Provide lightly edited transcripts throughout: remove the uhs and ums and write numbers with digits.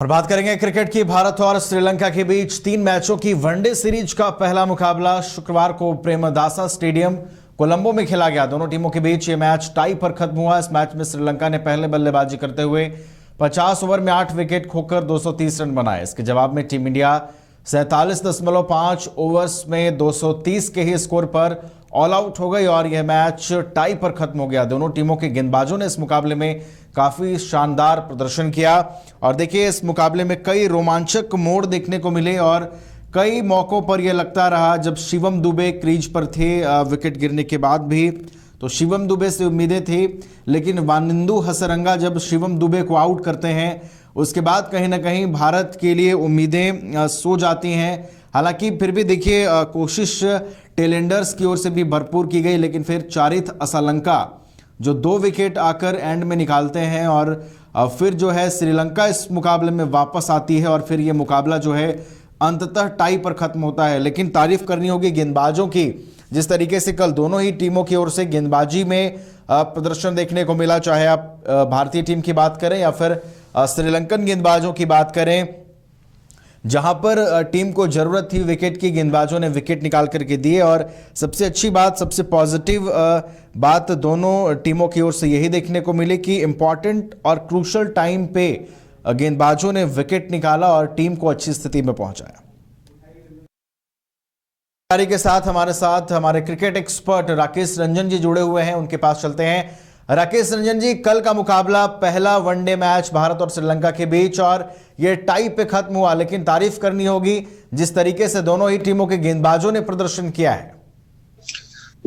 और बात करेंगे क्रिकेट की। भारत और श्रीलंका के बीच 3 मैचों की वनडे सीरीज का पहला मुकाबला शुक्रवार को प्रेमदासा स्टेडियम कोलंबो में खेला गया। दोनों टीमों के बीच ये मैच टाई पर खत्म हुआ। इस मैच में श्रीलंका ने पहले बल्लेबाजी करते हुए 50 ओवर में 8 विकेट खोकर 230 रन बनाए। इसके जवाब में टीम इंडिया 47.5 ओवर्स में 230 के ही स्कोर पर ऑल आउट हो गई और यह मैच टाई पर खत्म हो गया। दोनों टीमों के गेंदबाजों ने इस मुकाबले में काफी शानदार प्रदर्शन किया और देखिए इस मुकाबले में कई रोमांचक मोड़ देखने को मिले और कई मौकों पर यह लगता रहा जब शिवम दुबे क्रीज पर थे विकेट गिरने के बाद भी, तो शिवम दुबे से उम्मीदें थी, लेकिन वानिंदु हसरंगा जब शिवम दुबे को आउट करते हैं उसके बाद कहीं ना कहीं भारत के लिए उम्मीदें सो जाती हैं। हालांकि फिर भी देखिए कोशिश टेलेंडर्स की ओर से भी भरपूर की गई, लेकिन फिर चारिथ असलंका जो 2 विकेट आकर एंड में निकालते हैं और फिर जो है श्रीलंका इस मुकाबले में वापस आती है और फिर ये मुकाबला जो है अंततः टाई पर खत्म होता है। लेकिन तारीफ करनी होगी गेंदबाजों की, जिस तरीके से कल दोनों ही टीमों की ओर से गेंदबाजी में प्रदर्शन देखने को मिला, चाहे आप भारतीय टीम की बात करें या फिर श्रीलंकन गेंदबाजों की बात करें। जहां पर टीम को जरूरत थी विकेट की, गेंदबाजों ने विकेट निकाल करके दिए और सबसे अच्छी बात, सबसे पॉजिटिव बात दोनों टीमों की ओर से यही देखने को मिली कि इंपॉर्टेंट और क्रूशल टाइम पे गेंदबाजों ने विकेट निकाला और टीम को अच्छी स्थिति में पहुंचाया। के साथ हमारे क्रिकेट एक्सपर्ट राकेश रंजन जी जुड़े हुए हैं, उनके पास चलते हैं। राकेश रंजन जी, कल का मुकाबला पहला वनडे मैच भारत और श्रीलंका के बीच और ये टाई पे खत्म हुआ, लेकिन तारीफ करनी होगी जिस तरीके से दोनों ही टीमों के गेंदबाजों ने प्रदर्शन किया है।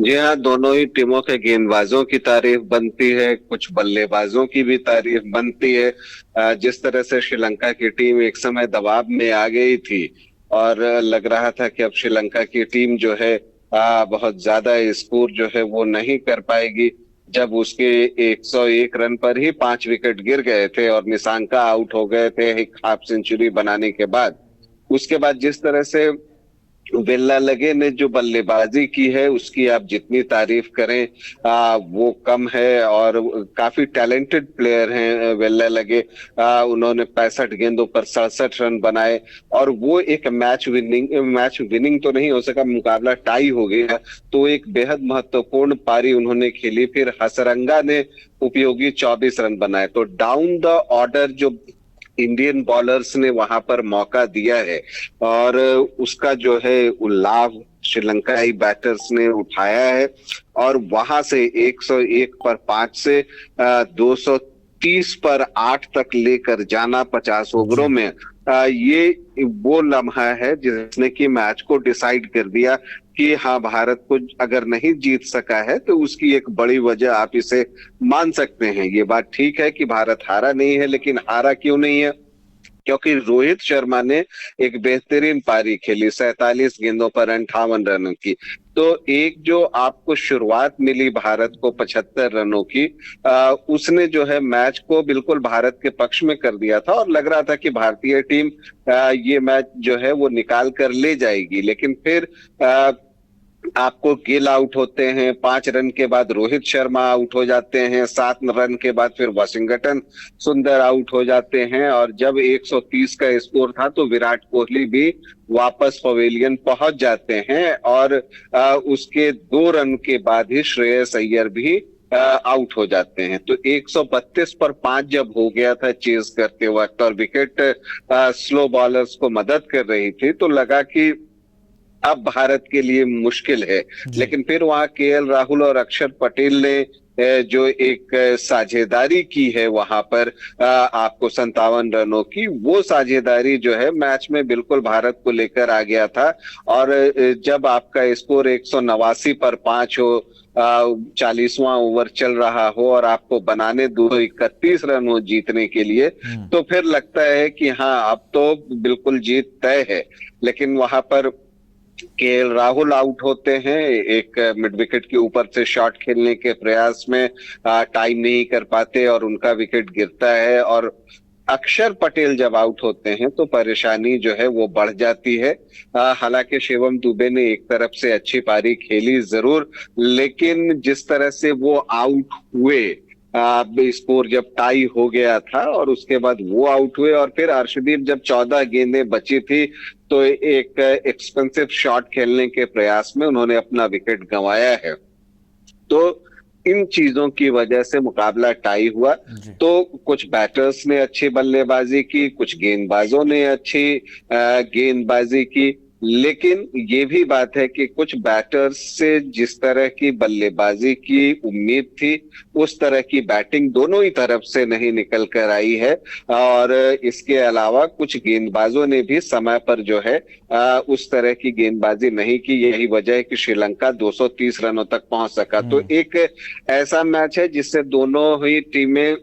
जी हाँ, दोनों ही टीमों के गेंदबाजों की तारीफ बनती है, कुछ बल्लेबाजों की भी तारीफ बनती है। जिस तरह से श्रीलंका की टीम एक समय दबाव में आ गई थी और लग रहा था कि अब श्रीलंका की टीम जो है बहुत ज्यादा स्कोर जो है वो नहीं कर पाएगी, जब उसके 101 रन पर ही 5 विकेट गिर गए थे और निशांका आउट हो गए थे एक हाफ सेंचुरी बनाने के बाद। उसके बाद जिस तरह से वेल्लालगे ने जो बल्लेबाजी की है उसकी आप जितनी तारीफ करें वो कम है और काफी टैलेंटेड प्लेयर हैं वेल्लालगे। उन्होंने 65 गेंदों पर 67 रन बनाए और वो एक मैच विनिंग तो नहीं हो सका, मुकाबला टाई हो गया, तो एक बेहद महत्वपूर्ण पारी उन्होंने खेली। फिर हसरंगा ने उपयोगी 24 रन बनाए। तो डाउन द ऑर्डर जो इंडियन बॉलर्स ने वहां पर मौका दिया है और उसका जो है लाभ श्रीलंकाई बैटर्स ने उठाया है और वहां से 101 पर 5 से 230 पर 8 तक लेकर जाना 50 ओवरों में, ये वो लम्हा है जिसने कि मैच को डिसाइड कर दिया कि हाँ, भारत को अगर नहीं जीत सका है तो उसकी एक बड़ी वजह आप इसे मान सकते हैं। ये बात ठीक है कि भारत हारा नहीं है, लेकिन हारा क्यों नहीं है? क्योंकि रोहित शर्मा ने एक बेहतरीन पारी खेली 47 गेंदों पर 58 रनों की। तो एक जो आपको शुरुआत मिली भारत को 75 रनों की, उसने जो है मैच को बिल्कुल भारत के पक्ष में कर दिया था और लग रहा था कि भारतीय टीम ये मैच जो है वो निकाल कर ले जाएगी। लेकिन फिर आपको गिल आउट होते हैं, 5 रन के बाद रोहित शर्मा आउट हो जाते हैं, 7 रन के बाद फिर वाशिंगटन सुंदर आउट हो जाते हैं और जब 130 का स्कोर था तो विराट कोहली भी वापस पवेलियन पहुंच जाते हैं और उसके 2 रन के बाद ही श्रेयस अय्यर भी आउट हो जाते हैं। तो 132 पर 5 जब हो गया था चेज करते वक्त और विकेट स्लो बॉलर्स को मदद कर रही थी, तो लगा कि अब भारत के लिए मुश्किल है। लेकिन फिर वहां केएल राहुल और अक्षर पटेल ने जो एक साझेदारी की है वहां पर आपको 57 रनों की, वो साझेदारी जो है मैच में बिल्कुल भारत को लेकर आ गया था। और जब आपका स्कोर 189 पर 5 हो, 40वां ओवर चल रहा हो और आपको बनाने 231 रन हो जीतने के लिए, तो फिर लगता है कि हाँ, अब तो बिल्कुल जीत तय है। लेकिन वहां पर केएल राहुल आउट होते हैं, एक मिड विकेट के ऊपर से शॉट खेलने के प्रयास में टाइम नहीं कर पाते और उनका विकेट गिरता है। और अक्षर पटेल जब आउट होते हैं तो परेशानी जो है वो बढ़ जाती है। हालांकि शिवम दुबे ने एक तरफ से अच्छी पारी खेली जरूर, लेकिन जिस तरह से वो आउट हुए स्कोर जब टाई हो गया था और उसके बाद वो आउट हुए, और फिर अर्शदीप जब 14 गेंदें बची थी तो एक एक्सपेंसिव शॉट खेलने के प्रयास में उन्होंने अपना विकेट गंवाया है। तो इन चीजों की वजह से मुकाबला टाई हुआ। तो कुछ बैटर्स ने अच्छी बल्लेबाजी की, कुछ गेंदबाजों ने अच्छी गेंदबाजी की, लेकिन ये भी बात है कि कुछ बैटर्स से जिस तरह की बल्लेबाजी की उम्मीद थी उस तरह की बैटिंग दोनों ही तरफ से नहीं निकल कर आई है। और इसके अलावा कुछ गेंदबाजों ने भी समय पर जो है उस तरह की गेंदबाजी नहीं की। यही वजह है कि श्रीलंका 230 रनों तक पहुंच सका। तो एक ऐसा मैच है जिससे दोनों ही टीमें,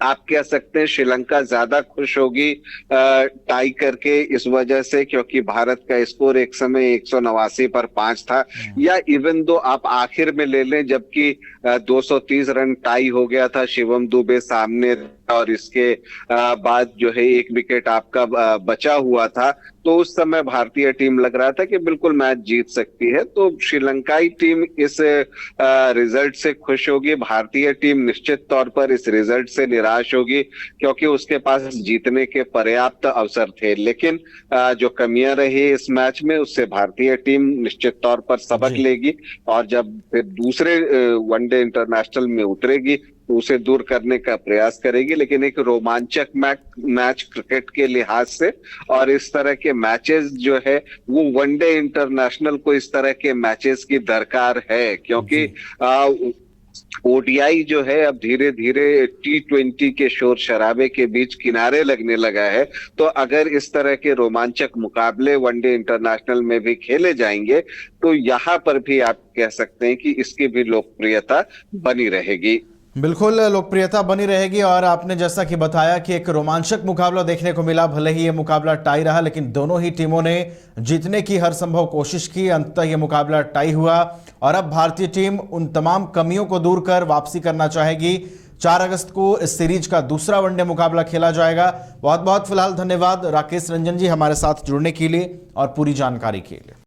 आप कह सकते हैं श्रीलंका ज्यादा खुश होगी टाई करके, इस वजह से क्योंकि भारत का स्कोर एक समय 189 पर 5 था, या इवन दो आप आखिर में ले लें जबकि 230 रन टाई हो गया था, शिवम दुबे सामने और इसके बाद जो है एक विकेट आपका बचा हुआ था, तो उस समय भारतीय टीम लग रहा था कि बिल्कुल मैच जीत सकती है। तो श्रीलंकाई टीम इस रिजल्ट से खुश होगी, भारतीय टीम निश्चित तौर पर इस रिजल्ट से निराश होगी क्योंकि उसके पास जीतने के पर्याप्त अवसर थे। लेकिन जो कमियां रही इस मैच में उससे भारतीय टीम निश्चित तौर पर सबक लेगी और जब फिर दूसरे वनडे इंटरनेशनल में उतरेगी तो उसे दूर करने का प्रयास करेगी। लेकिन एक रोमांचक मैच क्रिकेट के लिहाज से, और इस तरह के मैचेस जो है वो वनडे इंटरनेशनल को इस तरह के मैचेस की दरकार है, क्योंकि ओडीआई जो है अब धीरे धीरे T20 के शोर शराबे के बीच किनारे लगने लगा है। तो अगर इस तरह के रोमांचक मुकाबले वनडे इंटरनेशनल में भी खेले जाएंगे तो यहाँ पर भी आप कह सकते हैं कि इसकी भी लोकप्रियता बनी रहेगी। बिल्कुल लोकप्रियता बनी रहेगी। और आपने जैसा कि बताया कि एक रोमांचक मुकाबला देखने को मिला, भले ही ये मुकाबला टाई रहा लेकिन दोनों ही टीमों ने जीतने की हर संभव कोशिश की। अंततः ये मुकाबला टाई हुआ और अब भारतीय टीम उन तमाम कमियों को दूर कर वापसी करना चाहेगी। 4 अगस्त को इस सीरीज का दूसरा वनडे मुकाबला खेला जाएगा। बहुत बहुत फिलहाल धन्यवाद राकेश रंजन जी हमारे साथ जुड़ने के लिए और पूरी जानकारी के लिए।